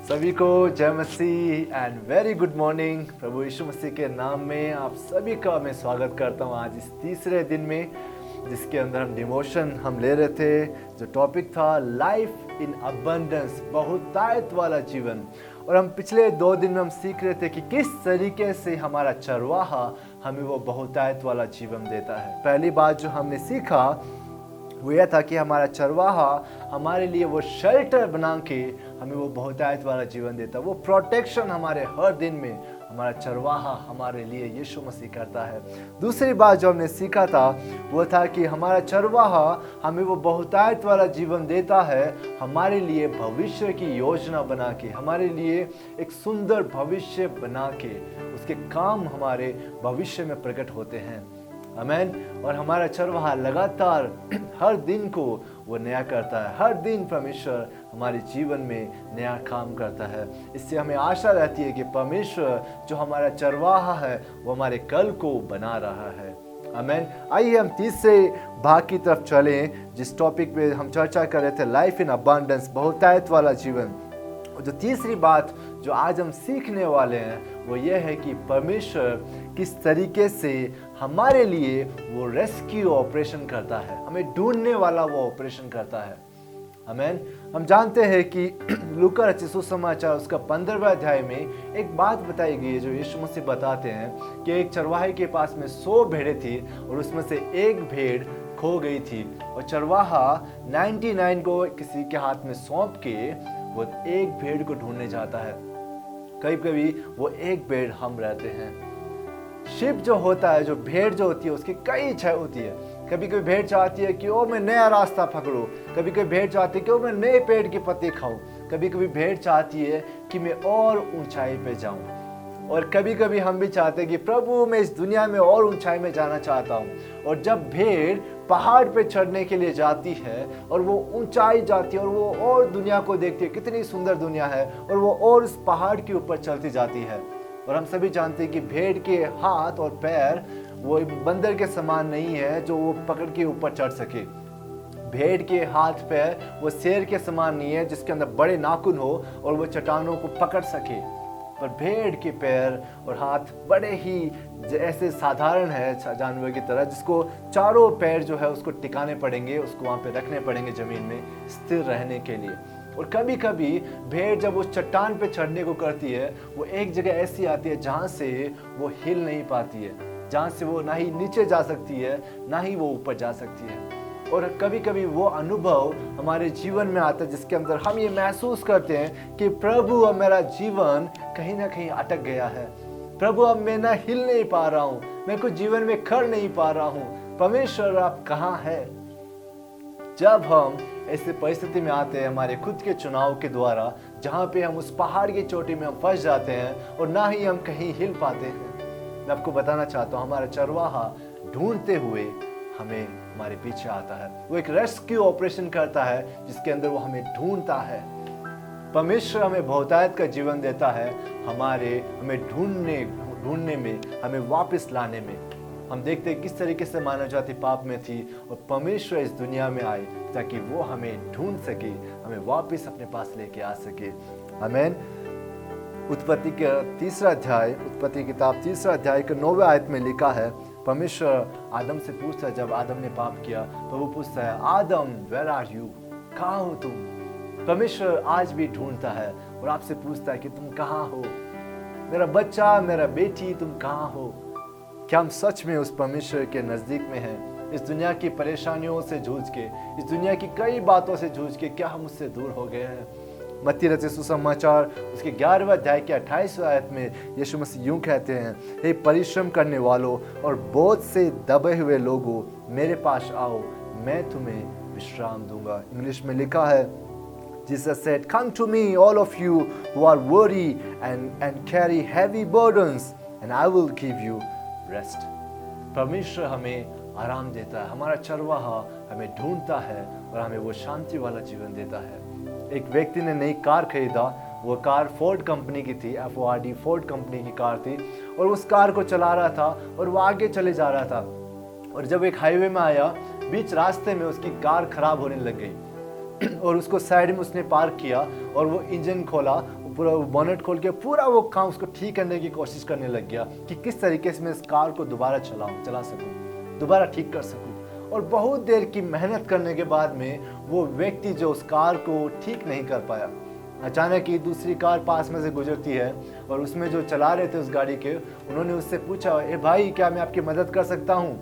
सभी को जय मसीह एंड वेरी गुड मॉर्निंग। प्रभु यीशु मसीह के नाम में आप सभी का मैं स्वागत करता हूँ आज इस तीसरे दिन में, जिसके अंदर हम डिवोशन हम ले रहे थे। जो टॉपिक था लाइफ इन अबंडेंस, बहुतायत वाला जीवन। और हम पिछले 2 दिन में हम सीख रहे थे कि किस तरीके से हमारा चरवाहा हमें वो बहुतायत वाला जीवन देता है। पहली बात जो हमने सीखा वो यह था कि हमारा चरवाहा हमारे लिए वो शेल्टर बना के हमें वो बहुतायत वाला जीवन देता है। वो प्रोटेक्शन हमारे हर दिन में हमारा चरवाहा हमारे लिए यीशु मसीह करता है। दूसरी बात जो हमने सीखा था वो था कि हमारा चरवाहा हमें वो बहुतायत वाला जीवन देता है हमारे लिए भविष्य की योजना बना के, हमारे लिए एक सुंदर भविष्य बना के। उसके काम हमारे भविष्य में प्रकट होते हैं। आमीन। और हमारा चरवाहा लगातार हर दिन को वो नया करता है। हर दिन परमेश्वर हमारे जीवन में नया काम करता है। इससे हमें आशा रहती है कि परमेश्वर जो हमारा चरवाहा है वो हमारे कल को बना रहा है। आमीन। आइए हम तीसरे भाग की तरफ चलें, जिस टॉपिक पे हम चर्चा कर रहे थे, लाइफ इन अबंडेंस, बहुतायत वाला जीवन। जो तीसरी बात जो आज हम सीखने वाले हैं वो ये है कि परमेश्वर किस तरीके से हमारे लिए वो रेस्क्यू ऑपरेशन करता है, हमें ढूंढने वाला वो ऑपरेशन करता है। आमीन। हम जानते हैं कि लूका रचित सुसमाचार उसका 15वें अध्याय में एक बात बताई गई है जो यीशु मसीह बताते हैं कि एक चरवाहे के पास में 100 भेड़ें थी और उसमें से एक भेड़ खो गई थी। और चरवाहा 99 को किसी के हाथ में सौंप के वो एक भेड़ को ढूंढने जाता है। कभी कभी वो एक भेड़ हम रहते हैं। शिप जो होता है, जो भेड़ जो होती है, उसकी कई इच्छाएं होती है। कभी कभी भेड़ चाहती है कि ओ मैं नया रास्ता पकड़ूं, कभी कभी भेड़ चाहती है कि ओ मैं नए पेड़ की पत्ती खाऊं, कभी कभी भेड़ चाहती है कि मैं और ऊंचाई पे जाऊं। और कभी कभी हम भी चाहते हैं कि प्रभु मैं इस दुनिया में और ऊंचाई में जाना चाहता हूं। और जब भेड़ पहाड़ पे चढ़ने के लिए जाती है और वो ऊंचाई जाती है और वो और दुनिया को देखती है, कितनी सुंदर दुनिया है, और वो और उस पहाड़ के ऊपर चलती जाती है। और हम सभी जानते हैं कि भेड़ के हाथ और पैर वो बंदर के समान नहीं है जो वो पकड़ के ऊपर चढ़ सके। भेड़ के हाथ पैर वो शेर के समान नहीं है जिसके अंदर बड़े नाखून हो और वो चट्टानों को पकड़ सके। पर भेड़ के पैर और हाथ बड़े ही ऐसे साधारण है जानवर की तरह, जिसको चारों पैर जो है उसको टिकाने पड़ेंगे, उसको वहाँ पे रखने पड़ेंगे जमीन में स्थिर रहने के लिए। और कभी कभी भेड़ जब उस चट्टान पे चढ़ने को करती है वो एक जगह ऐसी आती है जहाँ से वो हिल नहीं पाती है, जहाँ से वो ना ही नीचे जा सकती है ना ही वो ऊपर जा सकती है। और कभी कभी वो अनुभव हमारे जीवन में आता है जिसके अंदर हम ये महसूस करते हैं कि प्रभु अब मेरा जीवन कहीं ना कहीं अटक गया है, प्रभु अब मैं ना हिल नहीं पा रहा हूँ, मैं कुछ जीवन में कर नहीं पा रहा हूँ, परमेश्वर आप कहाँ है। जब हम ऐसे परिस्थिति में आते हैं हमारे खुद के चुनाव के द्वारा, जहाँ पे हम उस पहाड़ की चोटी में हम फंस जाते हैं और ना ही हम कहीं हिल पाते हैं, मैं आपको बताना चाहता हूँ हमारा चरवाहा ढूंढते हुए हमें हमारे पीछे आता है। वो एक रेस्क्यू ऑपरेशन करता है जिसके अंदर वो हमें ढूंढता है। परमेश्वर हमें बहुतायत का जीवन देता है हमें ढूंढने में, हमें वापस लाने में। हम देखते हैं किस तरीके से मानव जाति पाप में थी और परमेश्वर इस दुनिया में आए ताकि वो हमें ढूंढ सके, हमें वापस अपने पास लेके आ सके। आमीन। उत्पत्ति किताब 3 अध्याय के 9वें आयत में लिखा है, परमेश्वर आदम से पूछता है, जब आदम ने पाप किया तो वो पूछता है, आदम वेयर आर यू, कहाँ हो तुम। परमेश्वर आज भी ढूंढता है और आपसे पूछता है कि तुम कहाँ हो, मेरा बच्चा, मेरा बेटी, तुम कहाँ हो। क्या हम सच में उस परमेश्वर के नजदीक में हैं? इस दुनिया की परेशानियों से जूझ के, इस दुनिया की कई बातों से जूझ के क्या हम उससे दूर हो गए हैं? मत्ती रचित सुसमाचार उसके 11वें अध्याय के 28वें आयत में यीशु मसीह यूं कहते हैं, हे परिश्रम करने वालों और बोझ से दबे हुए लोगों, मेरे पास आओ, मैं तुम्हें विश्राम दूंगा। इंग्लिश में लिखा है, Jesus said, come to me all of you who are worried and carry heavy burdens and I will give you rest. परमेश्वर हमें आराम देता है, हमारा चरवाहा हमें ढूंढता है और हमें वो शांति वाला जीवन देता है। एक व्यक्ति ने नई कार खरीदा, वो कार फोर्ड कंपनी की थी, FORD फोर्ड कंपनी की कार थी, और उस कार को चला रहा था और वो आगे चले जा रहा था। और जब एक हाईवे में आया, बीच रास्ते में उसकी कार खराब होने लग गई और उसको साइड में उसने पार्क किया और वो इंजन खोला, पूरा बोनेट खोल के पूरा वो काम उसको ठीक करने की कोशिश करने लग गया कि किस तरीके से मैं इस कार को दोबारा चला सकूं, दोबारा ठीक कर सकूं। और बहुत देर की मेहनत करने के बाद में वो व्यक्ति जो उस कार को ठीक नहीं कर पाया, अचानक ही दूसरी कार पास में से गुजरती है और उसमें जो चला रहे थे उस गाड़ी के, उन्होंने उससे पूछा, ए भाई क्या मैं आपकी मदद कर सकता हूँ?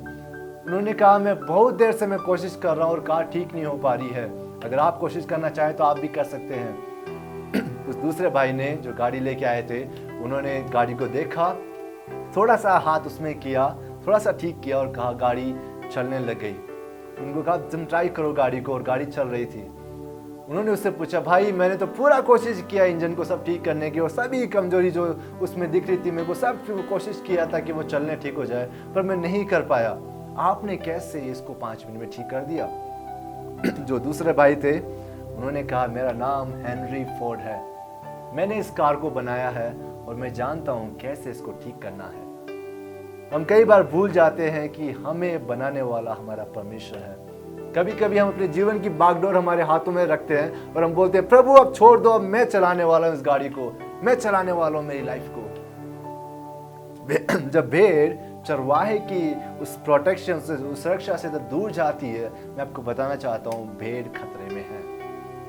उन्होंने कहा, मैं बहुत देर से मैं कोशिश कर रहा हूँ और कार ठीक नहीं हो पा रही है, अगर आप कोशिश करना चाहें तो आप भी कर सकते हैं। उस दूसरे भाई ने जो गाड़ी लेके आए थे, उन्होंने गाड़ी को देखा, थोड़ा सा हाथ उसमें किया, थोड़ा सा ठीक किया और कहा गाड़ी चलने लग गई। उनको कहा तुम ट्राई करो गाड़ी को, और गाड़ी चल रही थी। उन्होंने उससे पूछा, भाई मैंने तो पूरा कोशिश किया इंजन को सब ठीक करने की और सभी कमजोरी जो उसमें दिख रही थी मेरे को सब कोशिश किया था कि वो चलने ठीक हो जाए, पर मैं नहीं कर पाया, आपने कैसे इसको 5 मिनट में ठीक कर दिया? जो दूसरे भाई थे उन्होंने कहा, मेरा नाम हेनरी फोर्ड है, मैंने इस कार को बनाया है और मैं जानता हूँ कैसे इसको ठीक करना है। हम कई बार भूल जाते हैं कि हमें बनाने वाला हमारा परमेश्वर है। कभी कभी हम अपने जीवन की बागडोर हमारे हाथों में रखते हैं और हम बोलते हैं, प्रभु अब छोड़ दो, अब मैं चलाने वाला हूं इस गाड़ी को, मैं चलाने वाला हूं मेरी लाइफ को। जब भेड़ चरवाहे की उस प्रोटेक्शन से, उस सुरक्षा से जब दूर जाती है, मैं आपको बताना चाहता हूं भेड़ खतरे में है।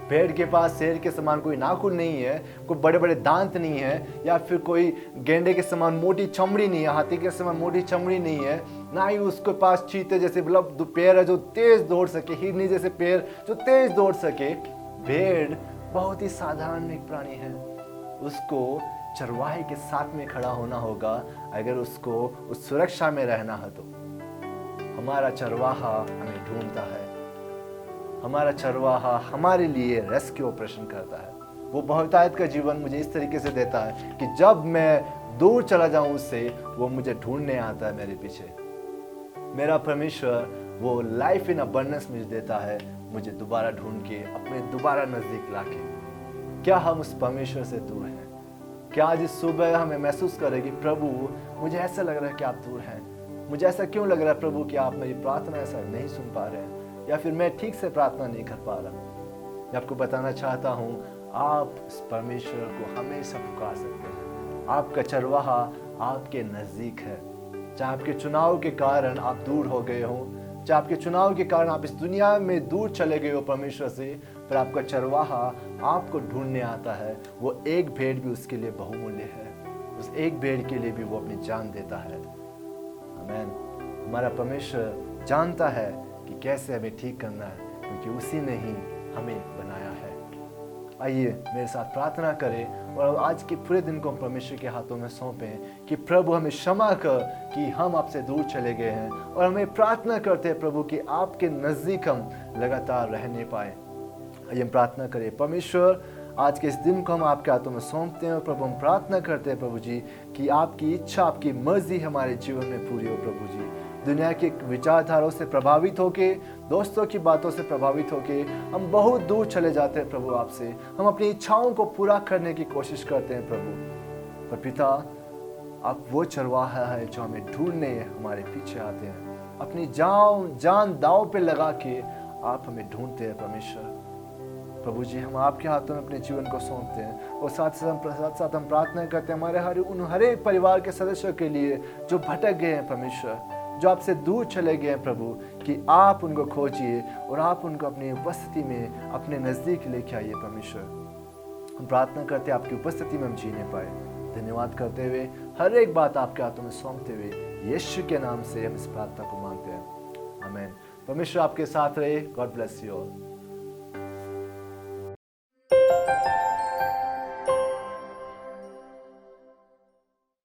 भेड़ के पास शेर के समान कोई नाखून नहीं है, कोई बड़े बड़े दांत नहीं है, या फिर कोई गेंडे के समान मोटी चमड़ी नहीं है, हाथी के समान मोटी चमड़ी नहीं है, ना ही उसके पास चीते जैसे मतलब पैर है जो तेज दौड़ सके, हिरनी जैसे पैर जो तेज दौड़ सके। भेड़ बहुत ही साधारण एक प्राणी है, उसको चरवाहे के साथ में खड़ा होना होगा अगर उसको उस सुरक्षा में रहना है। तो हमारा चरवाहा हमें ढूंढता है, हमारा चरवाहा हमारे लिए रेस्क्यू ऑपरेशन करता है। वो बहुतायत का जीवन मुझे इस तरीके से देता है कि जब मैं दूर चला जाऊं उससे, वो मुझे ढूंढने आता है मेरे पीछे। मेरा परमेश्वर वो लाइफ इन अबंडेंस मुझे देता है, मुझे दोबारा ढूंढ के अपने दोबारा नजदीक लाके। क्या हम उस परमेश्वर से दूर हैं? क्या आज इस सुबह हमें महसूस करें कि प्रभु मुझे ऐसा लग रहा है कि आप दूर हैं, मुझे ऐसा क्यों लग रहा है प्रभु कि आप मेरी प्रार्थना ऐसा नहीं सुन पा रहे हैं, या फिर मैं ठीक से प्रार्थना नहीं कर पा रहा। मैं आपको बताना चाहता हूँ, आप इस परमेश्वर को हमेशा पुकार सकते हैं। आपका चरवाहा आपके नजदीक है। चाहे आपके चुनाव के कारण आप दूर हो गए हो, चाहे आपके चुनाव के कारण आप इस दुनिया में दूर चले गए हो परमेश्वर से, पर आपका चरवाहा आपको ढूंढने आता है। वो एक भेड़ भी उसके लिए बहुमूल्य है, उस एक भेड़ के लिए भी वो अपनी जान देता है। आमीन। हमारा परमेश्वर जानता है कि कैसे हमें ठीक करना है, क्योंकि उसी ने ही हमें बनाया है। आइए मेरे साथ प्रार्थना करें और आज के पूरे दिन को हम परमेश्वर के हाथों में सौंपें कि प्रभु हमें क्षमा कर कि हम आपसे दूर चले गए हैं, और हमें प्रार्थना करते हैं प्रभु कि आपके नज़दीक हम लगातार रहने पाए। आइए हम प्रार्थना करें। परमेश्वर, आज के इस दिन को हम आपके हाथों में सौंपते हैं और प्रभु हम प्रार्थना करते हैं प्रभु जी कि आपकी इच्छा, आपकी मर्जी हमारे जीवन में पूरी हो। प्रभु जी, दुनिया की विचारधाराओं से प्रभावित होके, दोस्तों की बातों से प्रभावित होके हम बहुत दूर चले जाते हैं प्रभु आपसे। हम अपनी इच्छाओं को पूरा करने की कोशिश करते हैं प्रभु, पर पिता आप वो चरवाहा है जो हमें ढूंढने हमारे पीछे आते हैं। अपनी जान दांव पे लगा के आप हमें ढूंढते हैं परमेश्वर। प्रभु जी, हम आपके हाथों में अपने जीवन को सौंपते हैं और साथ साथ हम प्रार्थना करते हैं हमारे हर एक परिवार के सदस्यों के लिए जो भटक गए हैं परमेश्वर, जो आपसे दूर चले गए हैं प्रभु, कि आप उनको खोजिए और आप उनको अपनी उपस्थिति में अपने नज़दीक लेके आइए परमेश्वर। हम प्रार्थना करते हैं आपकी उपस्थिति में हम जीने पाए। धन्यवाद करते हुए, हर एक बात आपके हाथों में सौंपते हुए यीशु के नाम से हम इस प्रार्थना को मांगते हैं। आमीन। परमेश्वर आपके साथ रहे। God bless you all.